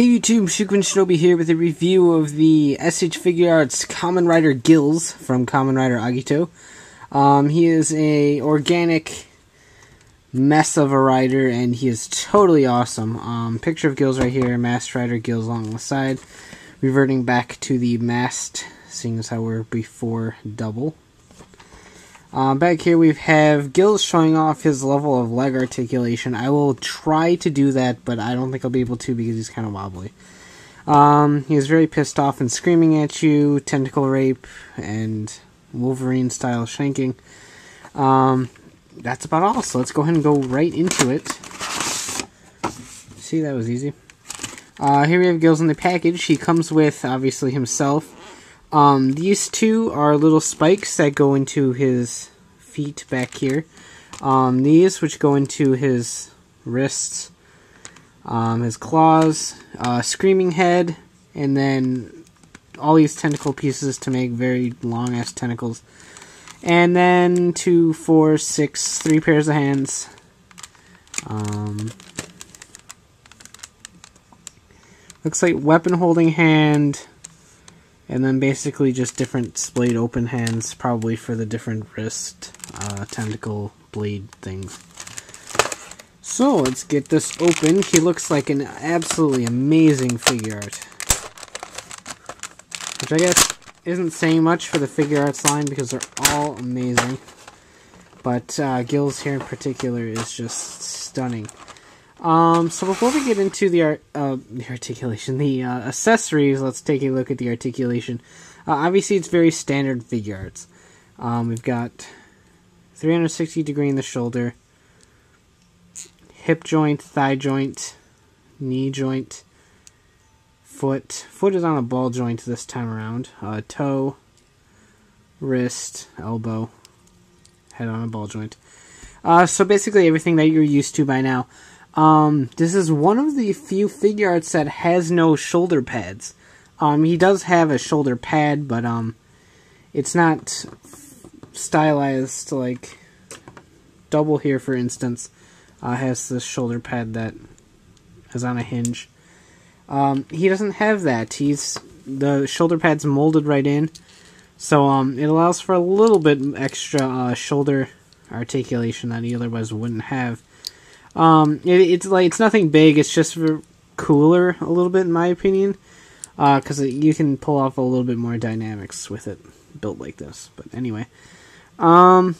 Hey YouTube, ShukuenShinobi here with a review of the S.H.Figuarts Kamen Rider Gills from Kamen Rider Agito. He is a organic mess of a rider, and he is totally awesome. Picture of Gills right here, Masked Rider Gills along the side, reverting back to the masked, seeing as how we're before double. Back here we have Gills showing off his level of leg articulation. I will try to do that, but I don't think I'll be able to because he's kind of wobbly. He is very pissed off and screaming at you, tentacle rape, and Wolverine-style shanking. That's about all, so let's go ahead and go right into it. See, that was easy. Here we have Gills in the package. He comes with, obviously, himself. These two are little spikes that go into his feet back here. These, which go into his wrists, his claws, screaming head, and then all these tentacle pieces to make very long-ass tentacles. And then 2, 4, 6, 3 pairs of hands. Looks like weapon-holding hand. And then basically just different splayed open hands, probably for the different wrist, tentacle, blade things. So, let's get this open. He looks like an absolutely amazing figure art. Which I guess isn't saying much for the figure arts line because they're all amazing. But Gills here in particular is just stunning. So before we get into the articulation, the accessories, let's take a look at the articulation. Obviously, it's very standard figure arts. We've got 360 degree in the shoulder, hip joint, thigh joint, knee joint, foot. Foot is on a ball joint this time around. Toe, wrist, elbow, head on a ball joint. So basically everything that you're used to by now. This is one of the few figure arts that has no shoulder pads. He does have a shoulder pad, but, it's not stylized like Double here, for instance, has this shoulder pad that is on a hinge. He doesn't have that. The shoulder pad's molded right in, so, it allows for a little bit extra, shoulder articulation that he otherwise wouldn't have. It's nothing big, it's just cooler a little bit in my opinion, because you can pull off a little bit more dynamics with it built like this. But anyway, right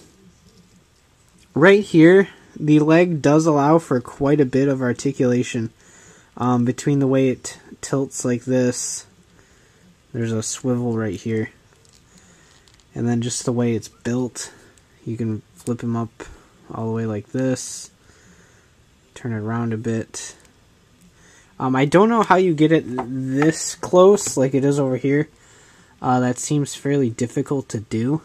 here, the leg does allow for quite a bit of articulation, between the way it tilts like this. There's a swivel right here, and then just the way it's built, you can flip him up all the way like this. Turn it around a bit. I don't know how you get it this close, like it is over here. That seems fairly difficult to do.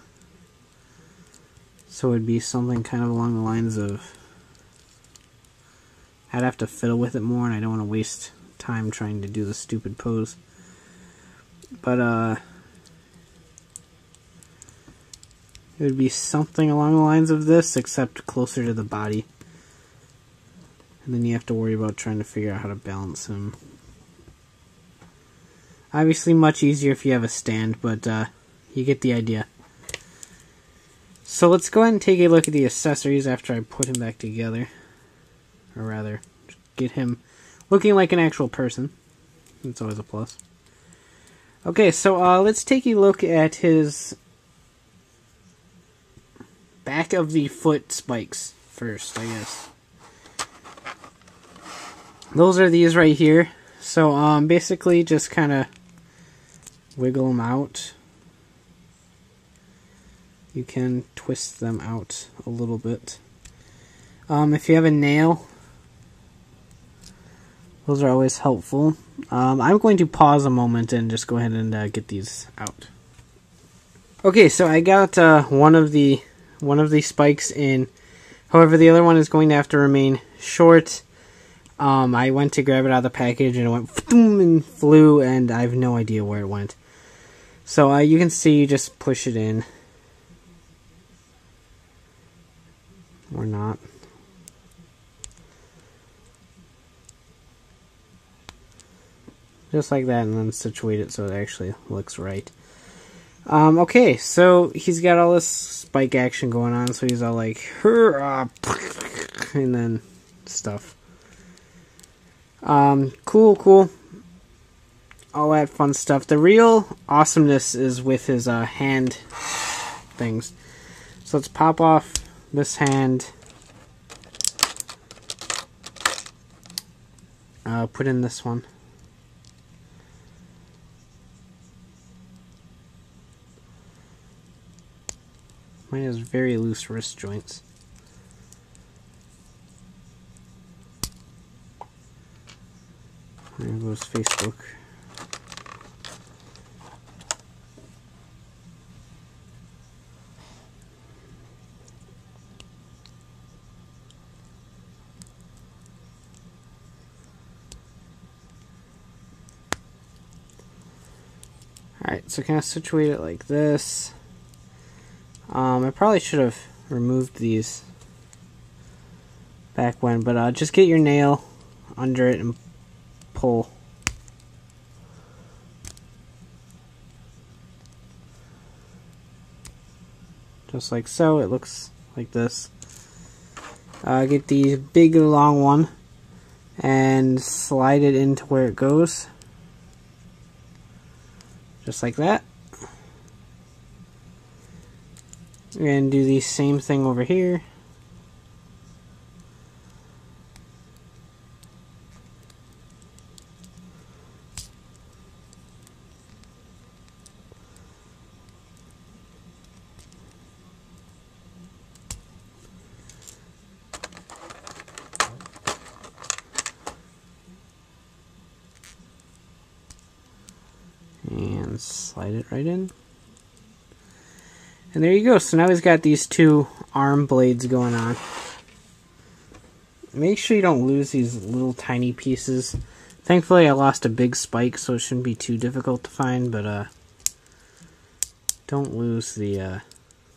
So it'd be something kind of along the lines of, I'd have to fiddle with it more, and I don't want to waste time trying to do the stupid pose. But, it would be something along the lines of this, except closer to the body. And then you have to worry about trying to figure out how to balance him. Obviously much easier if you have a stand, but you get the idea. So let's go ahead and take a look at the accessories after I put him back together. Or rather, get him looking like an actual person. That's always a plus. Okay, so let's take a look at his back of the foot spikes first, I guess. Those are these right here. So, basically just kind of wiggle them out. You can twist them out a little bit. If you have a nail, those are always helpful. I'm going to pause a moment and just go ahead and get these out. Okay, so I got one of the spikes in. However, the other one is going to have to remain short. I went to grab it out of the package and it went boom and flew, and I have no idea where it went. So you can see, you just push it in. Or not. Just like that, and then situate it so it actually looks right. Okay, so he's got all this spike action going on, so he's all like, hurrah, and then stuff. Cool. All that fun stuff. The real awesomeness is with his hand things. So let's pop off this hand. Put in this one. Mine has very loose wrist joints. There goes Facebook. Alright, so kind of situate it like this. I probably should have removed these back when, but just get your nail under it and pull. Just like so, it looks like this. Get the big long one and slide it into where it goes. Just like that. And do the same thing over here. And slide it right in. And there you go. So now he's got these two arm blades going on. Make sure you don't lose these little tiny pieces. Thankfully I lost a big spike, so it shouldn't be too difficult to find, but don't lose the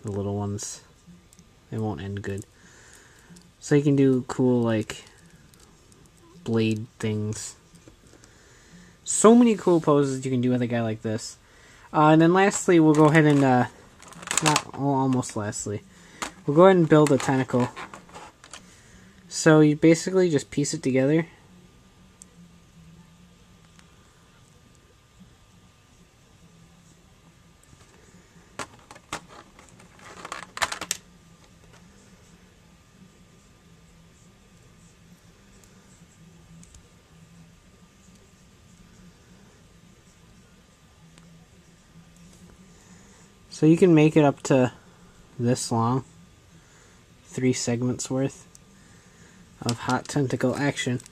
little ones. They won't end good. So you can do cool, like, blade things. So many cool poses you can do with a guy like this. And then lastly, we'll go ahead and, almost lastly, we'll go ahead and build a tentacle. So you basically just piece it together. So you can make it up to this long, 3 segments worth of hot tentacle action.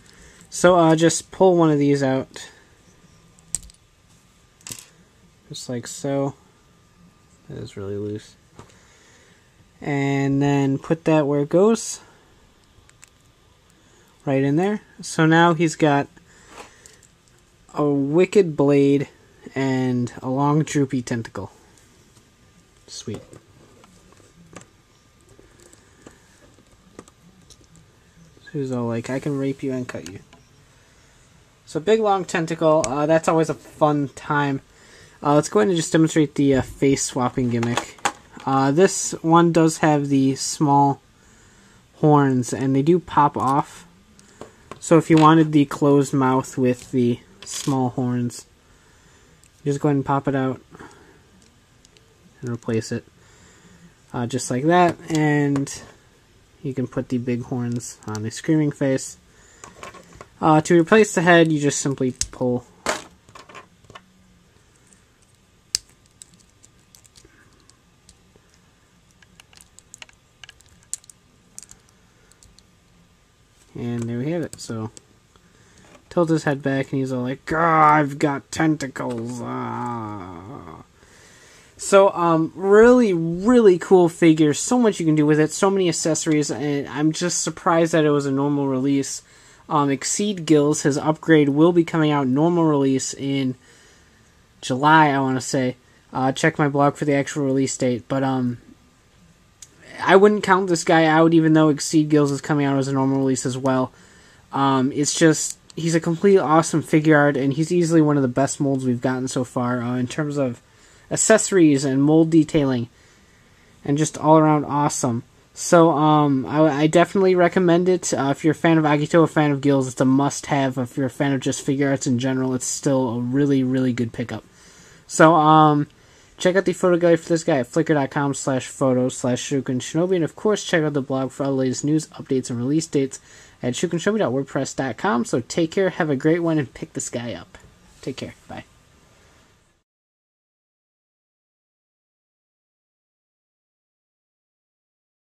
So just pull one of these out, just like so. That is really loose. And then put that where it goes, right in there. So now he's got a wicked blade and a long droopy tentacle. Sweet. So he's all like, I can rape you and cut you. So big long tentacle, that's always a fun time. Let's go ahead and just demonstrate the face swapping gimmick. This one does have the small horns, and they do pop off. So if you wanted the closed mouth with the small horns, just go ahead and pop it out and replace it just like that, and you can put the big horns on the screaming face. To replace the head, you just simply pull. And there we have it. So tilt his head back and he's all like, I've got tentacles. So, really, really cool figure. So much you can do with it. So many accessories. And I'm just surprised that it was a normal release. Exceed Gills, his upgrade, will be coming out normal release in July, I want to say. Check my blog for the actual release date. But, I wouldn't count this guy out, even though Exceed Gills is coming out as a normal release as well. It's just, he's a completely awesome figure art, and he's easily one of the best molds we've gotten so far in terms of accessories and mold detailing, and just all around awesome. So I definitely recommend it. If you're a fan of Agito, a fan of Gills, it's a must-have. If you're a fan of just figure arts in general, it's still a really, really good pickup. So check out the photo gallery for this guy at flickr.com/photos/ShukuenShinobi, and of course check out the blog for all the latest news, updates, and release dates at ShukuenShinobi.wordpress.com. So take care, have a great one, and pick this guy up. Take care. Bye.